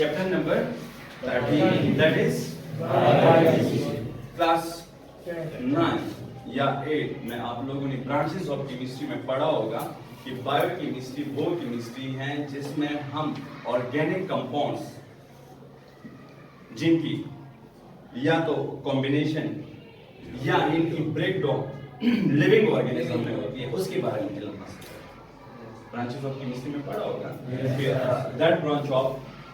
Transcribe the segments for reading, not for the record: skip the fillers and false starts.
chapter number 13, that is class 9 या 8 में आप लोगों ने ब्रांचेस ऑफ केमिस्ट्री में पढ़ा होगा कि बायोकेमिस्ट्री वो केमिस्ट्री है जिसमें हम ऑर्गेनिक कंपाउंड्स जिनकी या तो कॉम्बिनेशन या इनकी ब्रेकडाउन लिविंग ऑर्गेनिज्म में होती है उसके बारे में ब्रांचेस ऑफ केमिस्ट्री में पढ़ा होगा that branch of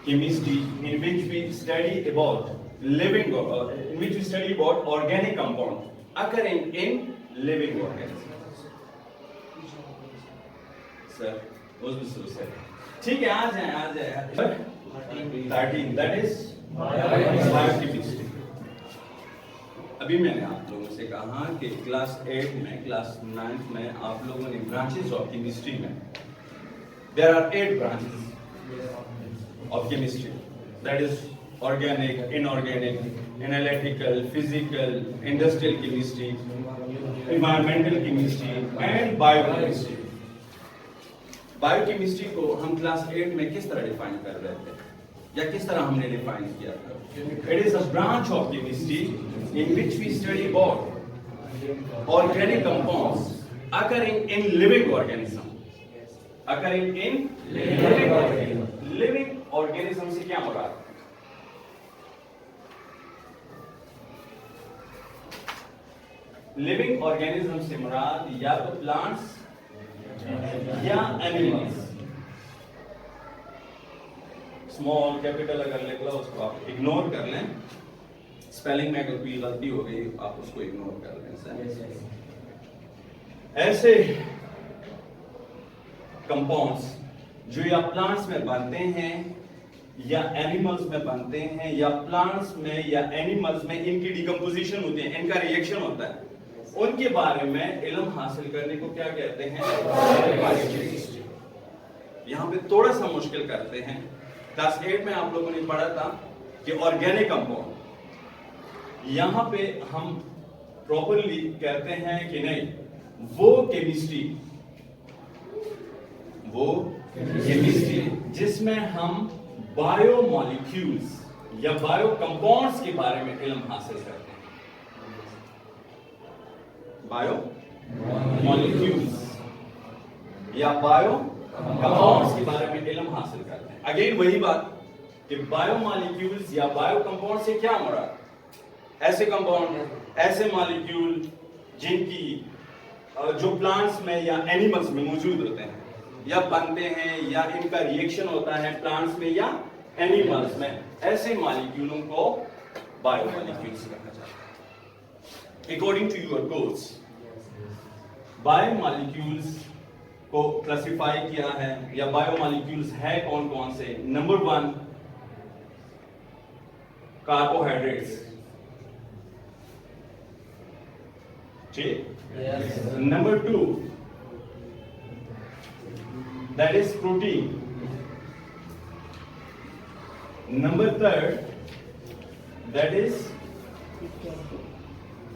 chemistry in which we study about living in which we study about organic compound occurring in living organisms. Sir, was sir. ठीक है, आ जाए 13 that is biochemistry. अभी मैंने आप लोगों से कहा कि क्लास 8 में क्लास 9 में आप लोगों ने ब्रांचेस ऑफ केमिस्ट्री में there are 8 branches of chemistry, that is organic, inorganic, analytical, physical, industrial chemistry, environmental chemistry and biochemistry. Biochemistry को हम क्लास 8 में किस तरह डिफाइन कर रहे थे या किस तरह हमने डिफाइन किया था? It is a branch of chemistry in which we study about organic compounds occurring in living organism. Occurring in living organism. Living organism से क्या मुराद? लिविंग ऑर्गेनिज्म से मुराद या तो प्लांट्स या एनिमल्स। स्मॉल कैपिटल अगर लिख लो उसको आप इग्नोर कर लें, स्पेलिंग में अगर कोई गलती हो गई आप उसको इग्नोर कर लें। ऐसे कंपाउंड्स जो या प्लांट्स में बनते हैं या एनिमल्स में बनते हैं या प्लांट्स में या एनिमल्स में इनकी डिकम्पोजिशन होती है, इनका रिएक्शन होता है, उनके बारे में इल्म हासिल करने को क्या कहते हैं? बायोकेमिस्ट्री। यहाँ पे थोड़ा सा मुश्किल करते हैं। क्लास 8 में आप लोगों ने पढ़ा था कि ऑर्गेनिक कंपाउंड, यहाँ पे हम प्रॉपरली कहते हैं कि नहीं, वो केमिस्ट्री जिसमें हम बायोमॉलिक्यूल्स या बायो कंपाउंड्स के बारे में इल्म हासिल करते हैं। बायो मॉलिक्यूल्स या बायो कंपाउंड्स के बारे में इल्म हासिल करते हैं। अगेन वही बात कि बायो मॉलिक्यूल्स या बायो कंपाउंड से क्या मुराद? ऐसे कंपाउंड, ऐसे मॉलिक्यूल जिनकी जो प्लांट्स में या एनिमल्स में मौजूद होते हैं या बनते हैं या इनका रिएक्शन होता है प्लांट्स में या एनिमल्स में, ऐसे मॉलिक्यूलों को बायो मॉलिक्यूल्स कहा जाता है। According to your course, biomolecules को क्लासिफाई किया है या बायोमॉलिक्यूल्स है कौन कौन से? नंबर 1 कार्बोहाइड्रेट्स, ठीक। Number 2 that is protein. Number 3 that is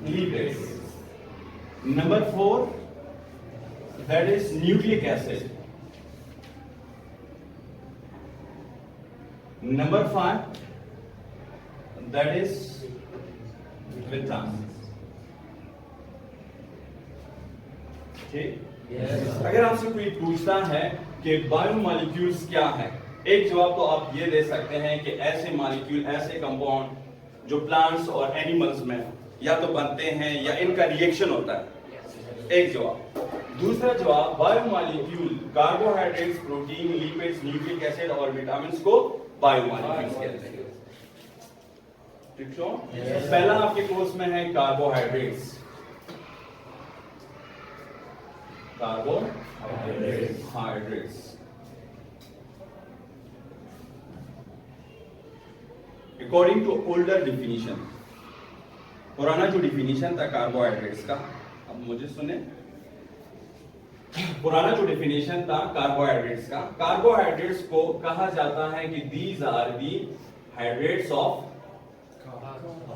lipids. Number 4 that is nucleic acid. Number 5 that is vitamins. ठीक? अगर आपसे कोई पूछता है कि बायोमॉलिक्यूल्स क्या है, एक जवाब तो आप ये दे सकते हैं कि ऐसे मॉलिक्यूल, ऐसे कंपाउंड जो प्लांट्स और एनिमल्स में या तो बनते हैं या इनका रिएक्शन होता है, एक जवाब। दूसरा जवाब, biomolecule carbohydrates, protein, lipids, nucleic acid और विटामिन्स को बायोमॉलिक्यूल्स कहते हैं। ठीक है? पहला आपके कोर्स में है carbohydrates. Carbohydrates according to older definition, पुराना जो डिफिनीशन था कार्बोहाइड्रेट्स का, अब मुझे सुने, पुराना जो डिफिनीशन था कार्बोहाइड्रेट्स का, कार्बोहाइड्रेट्स को कहा जाता है कि these are the hydrates of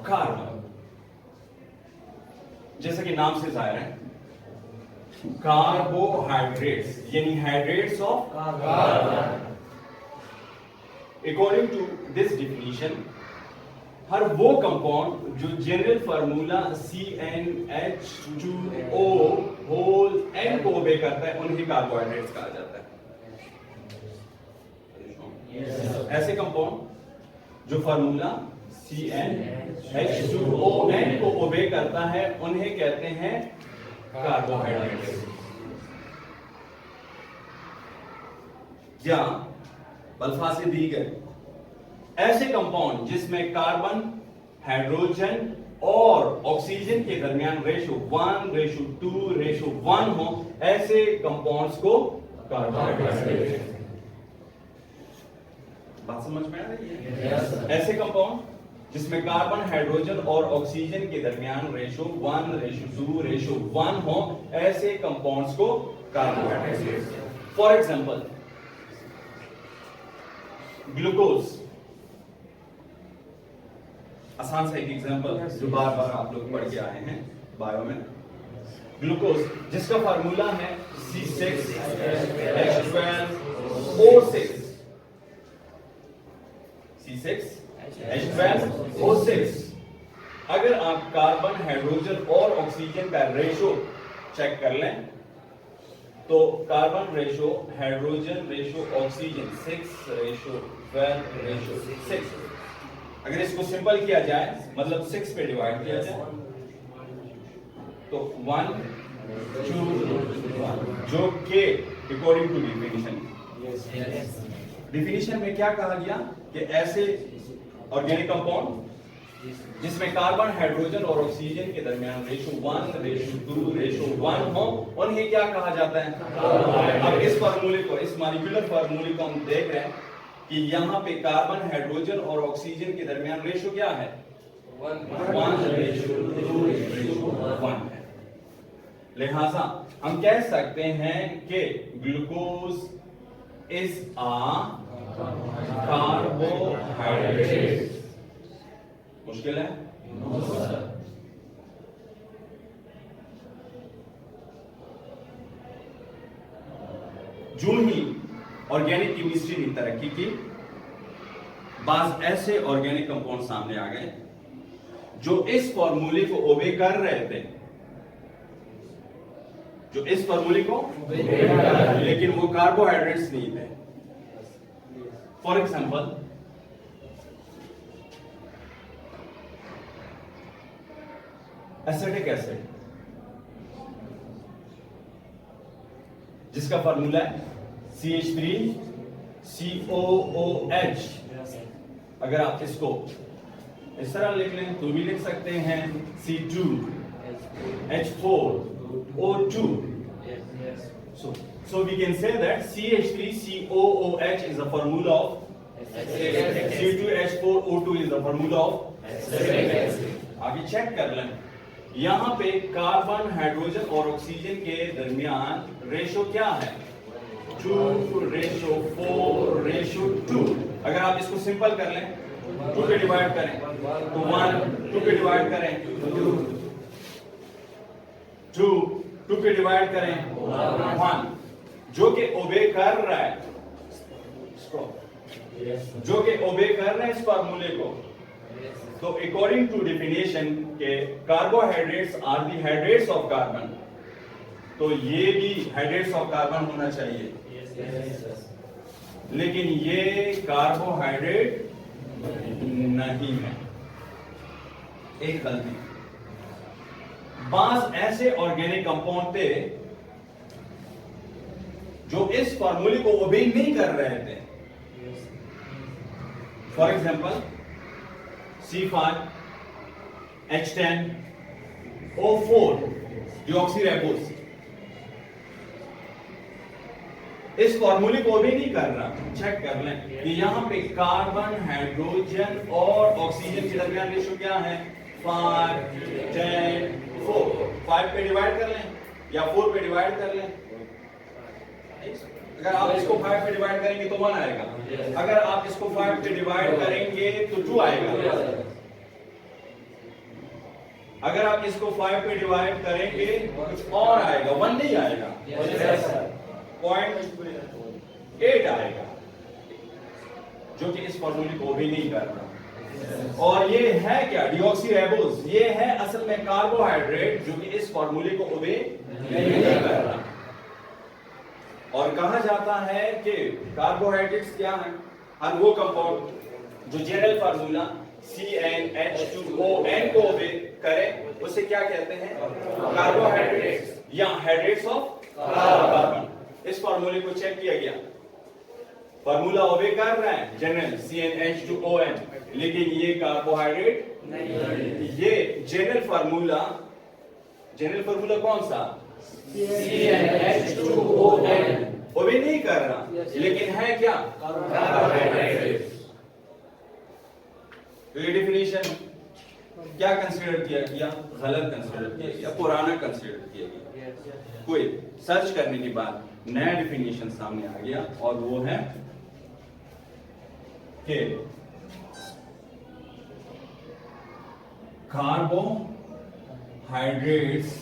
carbon. जैसा कि नाम से जाहिर है, कार्बोहाइड्रेट्स यानी hydrates of carbon. According to this definition, हर वो कंपाउंड जो general formula CnH2O whole N को ओबे करता है उन्हें कार्बोहाइड्रेट्स कहा जाता है। ऐसे कंपाउंड जो फार्मूला CnH2ON को ओबे करता है उन्हें कहते हैं कार्बोहाइड्रेट्स। या अल्फा से दी गए ऐसे कंपाउंड जिसमें कार्बन, हाइड्रोजन और ऑक्सीजन के दरमियान रेशो 1:2:1 हो, ऐसे कंपाउंड्स को कार्बोहाइड्रेट्स। बात समझ में आ रही है? ऐसे कंपाउंड जिसमें कार्बन, हाइड्रोजन और ऑक्सीजन के दरमियान रेशो 1:2:1 हो, ऐसे कंपाउंड्स को कार्बोहाइड्रेट्स। फॉर एग्जांपल ग्लूकोज, आसान सा एक एग्जांपल जो बार बार आप लोग पढ़ के आए हैं बायो में। ग्लूकोज जिसका फार्मूला है C6H12O6। C6H12O6। अगर आप कार्बन, हाइड्रोजन और ऑक्सीजन का रेशो चेक कर लें तो carbon ratio, hydrogen ratio, oxygen 6:12:6। अगर इसको सिंपल किया जाए मतलब 6 पे डिवाइड किया जाए तो 1, 2, 1, जो के अकॉर्डिंग टू डिफिनीशन में क्या कहा गया कि ऐसे ऑर्गेनिक कंपाउंड जिसमें कार्बन, हाइड्रोजन और ऑक्सीजन के दरमियान रेशो 1:2:1 हो उन्हें क्या कहा जाता है? अब इस फार्मूले को, इस मॉलिक्यूलर फार्मूले को हम देख रहे हैं कि यहाँ पे कार्बन, हाइड्रोजन और ऑक्सीजन के दरमियान रेशो क्या है? 1:2:1 है। लिहाजा हम कह सकते हैं कि ग्लूकोज इज अ कार्बोहाइड्रेट। मुश्किल है? जो ही ऑर्गेनिक केमिस्ट्री ने तरक्की की, बाज ऐसे ऑर्गेनिक कंपाउंड सामने आ गए जो इस फॉर्मूले को ओबे कर रहे थे, जो इस फॉर्मूले को लेकिन वो कार्बोहाइड्रेट्स नहीं थे। फॉर एग्जांपल एसिटिक एसिड जिसका फॉर्मूला है CH3COOH। अगर आप इसको इस तरह लिख लें तो भी लिख सकते हैं C2H4O2। So we can say that CH3COOH is the formula of C2H4O2 is the formula of आगे चेक कर लें। यहां पे कार्बन, हाइड्रोजन और ऑक्सीजन के दरमियान रेशो क्या है? 2:4:2। अगर आप इसको सिंपल कर लें 2 पे डिवाइड करें तो 1, 2 पे डिवाइड करें तो 2, 2 पे डिवाइड करें 1, जो कि ओबे कर रहा है इस फार्मूले को। तो अकॉर्डिंग टू डेफिनेशन के carbohydrates are the hydrates of carbon, तो ये भी हाइड्रेट्स ऑफ कार्बन होना चाहिए। लेकिन ये कार्बोहाइड्रेट नहीं है, एक गलती। बाज ऐसे ऑर्गेनिक कंपाउंड थे जो इस फार्मूले को ओबे नहीं कर रहे थे। फॉर एग्जांपल C5H10O4 डिऑक्सीराइबोस इस फार्मूले को भी नहीं कर रहा। चेक कर लें कि यहां पे कार्बन, हाइड्रोजन और ऑक्सीजन के दरमियान रेशो क्या है? 5:10:4। 5 पे डिवाइड कर लें या 4 पे डिवाइड कर लें। अगर आप इसको 5 पे डिवाइड करेंगे तो 1 आएगा, अगर आप इसको 5 पे डिवाइड करेंगे तो 2 आएगा, अगर आप इसको 5 पे डिवाइड करेंगे कुछ और आएगा, 1 नहीं आएगा, 0.8 आएगा। जो कि इस फार्मूले को ओबे नहीं कर रहा। और ये है क्या, डीऑक्सीराइबोज, ये है असल में कार्बोहाइड्रेट जो कि इस फार्मूले को ओबे नहीं कर रहा। और कहा जाता है कि कार्बोहाइड्रेट्स क्या है, हर वो कंपाउंड जो जनरल फार्मूला CnH2ON को ओबे करे उसे क्या कहते हैं, कार्बोहाइड्रेट्स या हाइड्रेट्स ऑफ कार्बन। इस फार्मूले को चेक किया गया, फार्मूला ओबे कर रहा है जनरल CnH2ON, लेकिन ये कार्बोहाइड्रेट नहीं। ये जनरल फार्मूला कौन सा, CnH2ON, ओबे नहीं कर रहा, लेकिन है क्या, कार्बोहाइड्रेट। तो ये डिफिनीशन क्या कंसीडर किया गया, गलत कंसीडर किया गया, पुराना कंसीडर किया गया। कोई सर्च करने के बाद नया डिफिनीशन सामने आ गया और वो है कि carbohydrates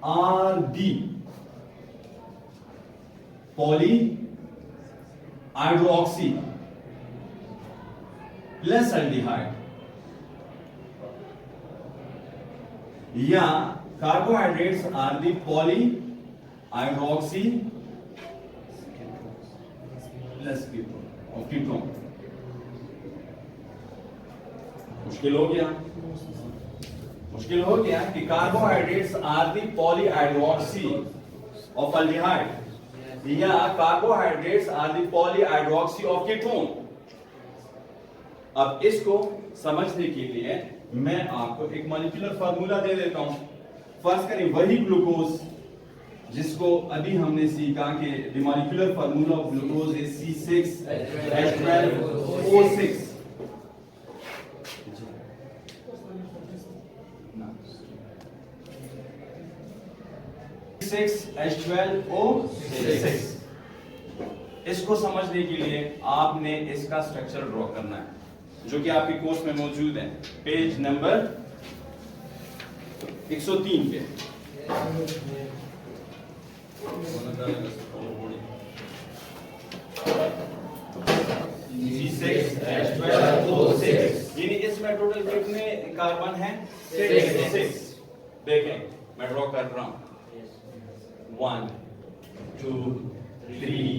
are the polyhydroxy plus aldehyde, या carbohydrates are the polyhydroxy plus ketone। मुश्किल हो गया कि carbohydrates are the polyhydroxy of aldehyde या carbohydrates are the polyhydroxy of ketone. अब इसको समझने के लिए मैं आपको एक मॉलिक्यूलर फार्मूला दे देता हूं। फर्ज करें वही ग्लूकोज जिसको अभी हमने सीखा कि the molecular formula of glucose is C6H12O6। H12O6। इसको समझने के लिए आपने इसका स्ट्रक्चर ड्रॉ करना है जो कि आपके कोर्स में मौजूद है, पेज नंबर 103 पे। C6H12O6, यानी इसमें टोटल कितने कार्बन हैं, 6। देखें मैं ड्रॉ कर रहा हूं, 1 2 3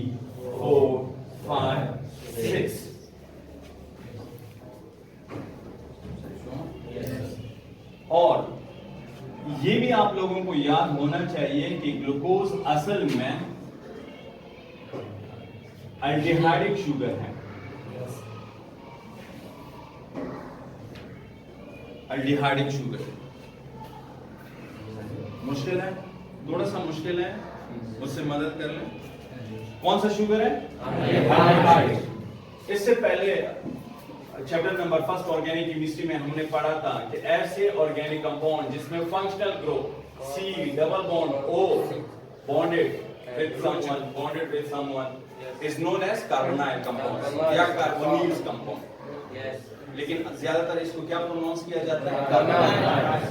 4 5 6। और ये भी आप लोगों को याद होना चाहिए कि ग्लूकोज असल में अल्डिहाइडिक शुगर है। अल्डिहाइडिक शुगर मुश्किल है, थोड़ा सा मुश्किल है, मुझसे मदद कर लें। कौन सा शुगर है, अल्डिहाइड। इससे पहले चैप्टर नंबर 1 ऑर्गेनिक केमिस्ट्री में हमने पढ़ा था कि ऐसे ऑर्गेनिक कंपाउंड जिसमें functional group C double bond O bonded with someone is known as carbonyl compound या carbonyl compound। लेकिन ज्यादातर इसको क्या प्रोनाउंस किया जाता है, कार्बोनाइल।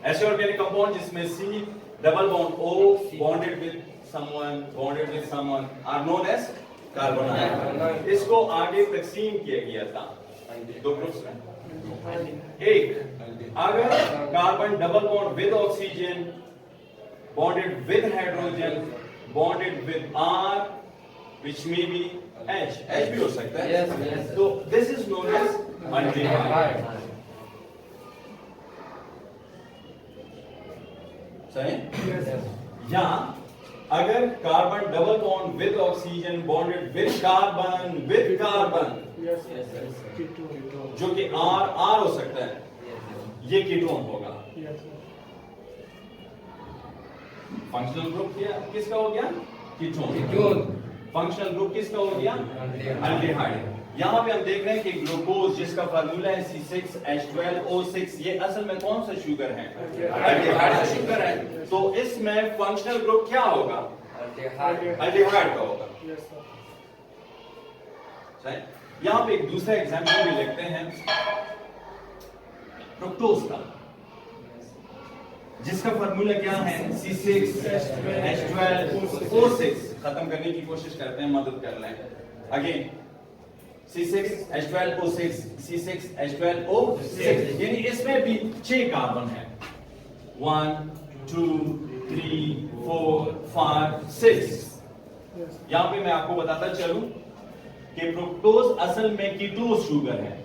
ऐसे ऑर्गेनिक कंपाउंड जिसमें C double bond O bonded with someone are known as carbonyl. इसको आगे तकसीम किया गया था 2 ग्रुप्स में। एक, अगर carbon double bond with oxygen bonded with hydrogen bonded with R which may be H भी हो सकता है। तो this is known as aldehyde. सही? या अगर carbon double bond with oxygen bonded with carbon जो कि R हो सकता है, ये कीटोन होगा। फंक्शनल ग्रुप किसका हो गया, कीटोन। फंक्शनल ग्रुप किसका हो गया, अल्डिहाइड। यहां पे हम देख रहे हैं कि ग्लूकोज जिसका फार्मूला है C6H12O6, ये असल में कौन सा शुगर है, अल्डिहाइड शुगर है। तो इसमें फंक्शनल ग्रुप क्या होगा, अल्डिहाइड का होगा। यहां पे एक दूसरा एग्जांपल भी लिखते हैं फ्रुक्टोज का, जिसका फार्मूला क्या है C6H12O6। खत्म करने की कोशिश करते हैं, मदद कर लें। अगेन C6H12O6 C6H12O6 यानी इसमें भी 6 कार्बन है 1 2 3 4 5 6। यहां पे मैं आपको बताता चलूं कि फ्रुक्टोज असल में कीटोज शुगर है।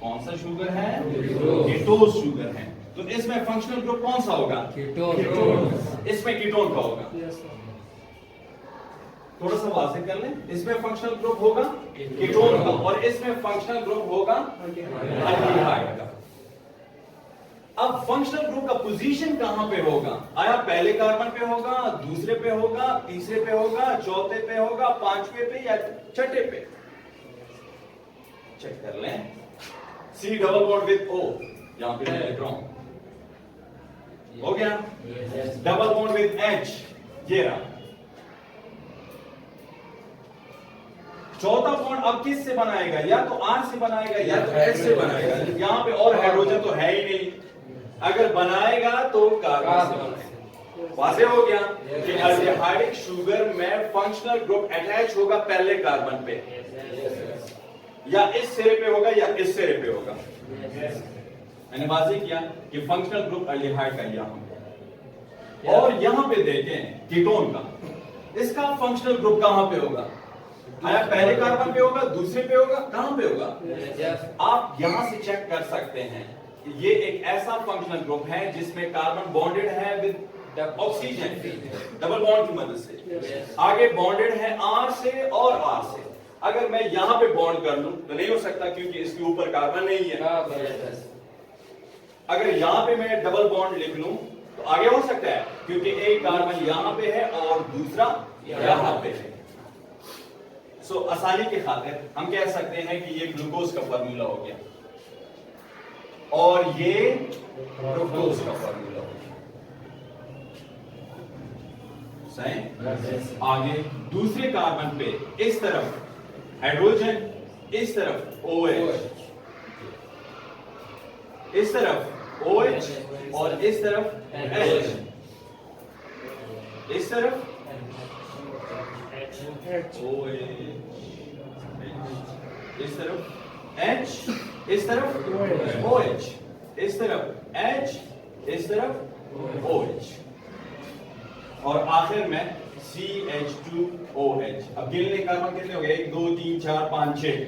कौन सा शुगर है? कीटोज शुगर है। तो इसमें फंक्शनल ग्रुप कौन सा होगा? कीटोन। इसमें कीटोन का होगा। थोड़ा सा वाज़ेह कर लें, इसमें फंक्शनल ग्रुप होगा कीटोन का और इसमें फंक्शनल ग्रुप होगा अल्डिहाइड का। अब फंक्शनल ग्रुप का पोजीशन कहां पे होगा? आया पहले कार्बन पे होगा, दूसरे पे होगा, तीसरे पे होगा, चौथे पे होगा, पांचवे पे या छठे पे? चेक कर लें। C double bond with O, यहां पे मैं लिख रहा हूं, हो गया। डबल बॉन्ड विद H, ये रहा। चौथा बॉन्ड अब किस से बनाएगा? या तो R से बनाएगा या तो H से बनाएगा। यहां पे और हाइड्रोजन तो है ही नहीं, अगर बनाएगा तो कार्बन से बनाएगा। वाज़ेह हो गया कि अल्डिहाइडिक शुगर में फंक्शनल ग्रुप अटैच होगा पहले कार्बन पे, या इस सिरे पे होगा या इस सिरे पे होगा। मैंने वाज़ेह किया कि फंक्शनल ग्रुप अल्डिहाइड का यहां, और यहां पे देखें कीटोन का, इसका फंक्शनल ग्रुप कहां पे होगा? आया पहले कार्बन पे होगा, दूसरे पे होगा, कहां पे होगा? आप यहां से चेक कर सकते हैं। ये एक ऐसा फंक्शनल ग्रुप है जिसमें कार्बन बॉन्डेड है विद ऑक्सीजन डबल बॉन्ड की मदद से, आगे बॉन्डेड है R से और R से। अगर मैं यहां पे बॉन्ड कर लूं तो नहीं हो सकता क्योंकि इसके ऊपर कार्बन नहीं है। अगर यहां पे मैं डबल बॉन्ड लिख लूं तो आगे हो सकता है क्योंकि एक कार्बन यहां पे है और दूसरा यहां पे है। सो आसानी के खातिर हम कह सकते हैं कि ये ग्लूकोज का फार्मूला हो गया और ये फ्रुक्टोज का फार्मूला हो गया। सही। आगे दूसरे कार्बन पे इस तरफ हाइड्रोजन, इस तरफ OH, इस तरफ OH और इस तरफ H, इस तरफ OH, इस तरफ H, इस तरफ OH, इस तरफ H, इस तरफ OH, और आखिर में CH2OH। अब गिनने कार्बन कितने हो गए? 1 2 3 4 5 6।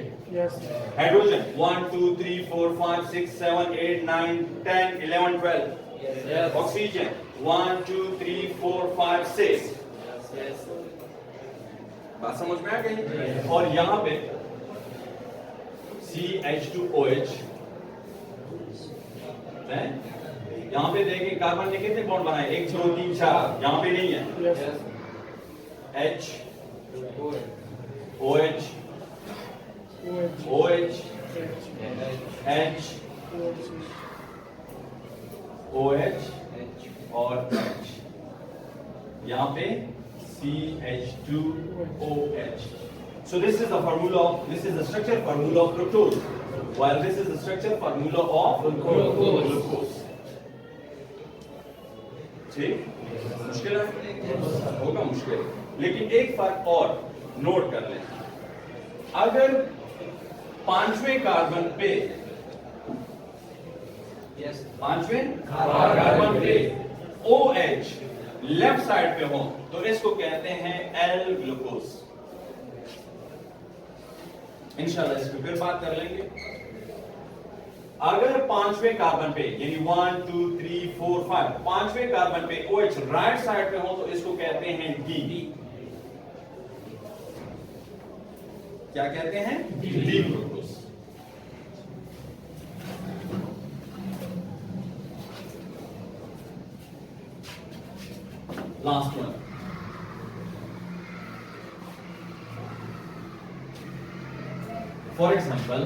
हाइड्रोजन 1 2 3 4 5 6 7 8 9 10 11 12। ऑक्सीजन 1 2 3 4 5 6। बात समझ में आ गई? और यहां पे CH2OH, यहां पे देखिए कार्बन ने कितने बॉन्ड बनाए? 1 2 3 4, यहां पे नहीं है। H OH OH H OH और H, यहां पे CH2OH. So this is the formula of, this is the structure formula of fructose, while this is the structure formula of glucose. ठीक? मुश्किल है? होगा मुश्किल, लेकिन एक फर्क और नोट कर लें। अगर पांचवें कार्बन पे, पांचवें कार्बन पे OH लेफ्ट साइड पे हो तो इसको कहते हैं L ग्लूकोज। इंशाल्लाह इस पे फिर बात कर लेंगे। अगर पांचवें कार्बन पे यानी 1 2 3 4 5 पांचवें कार्बन पे OH राइट साइड पे हो तो इसको कहते हैं D। क्या कहते हैं? D glucose. Last one, for example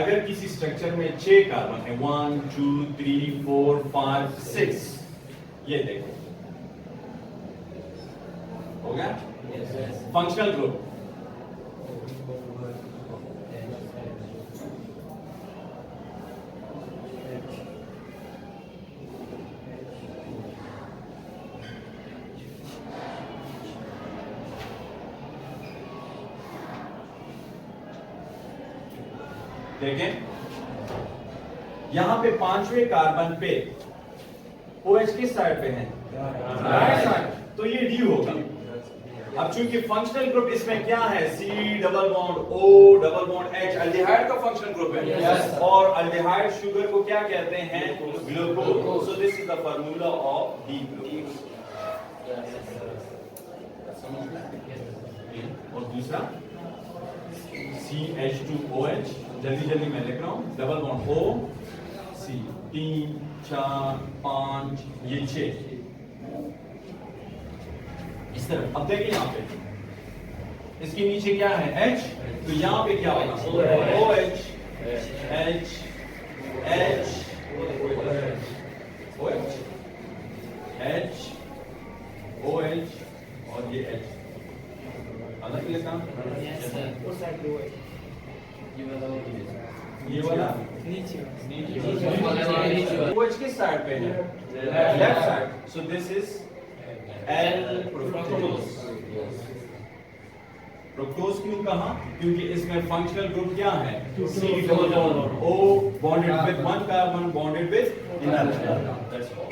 अगर किसी स्ट्रक्चर में 6 कार्बन है 1 2 3 4 5 6, ये देखो हो गया फंक्शनल ग्रुप। देखें यहां पे पांचवें कार्बन पे OH किस साइड पे है? राइट साइड, तो ये D होगा। अब चूंकि फंक्शनल ग्रुप इसमें क्या है? C double bond O double bond H, aldehyde का फंक्शनल ग्रुप है। और अल्डिहाइड शुगर को क्या कहते हैं? Glucose. So this is the formula of D glucose. और दूसरा CH2OH, जल्दी जल्दी मैं लिख रहा हूं, डबल बॉन्ड O C, 3 4 5 ये 6 इस तरह। अब देखिए यहां पे इसके नीचे क्या है? H, तो यहां पे क्या होगा? OH H H OH H OH और ये H अलग लिखा। ये वाला नीचे OH किस साइड पे है? Left side. So this is L fructose. Fructose क्यों कहा? क्योंकि इसमें फंक्शनल ग्रुप क्या है? C double bond O bonded with one carbon bonded with another।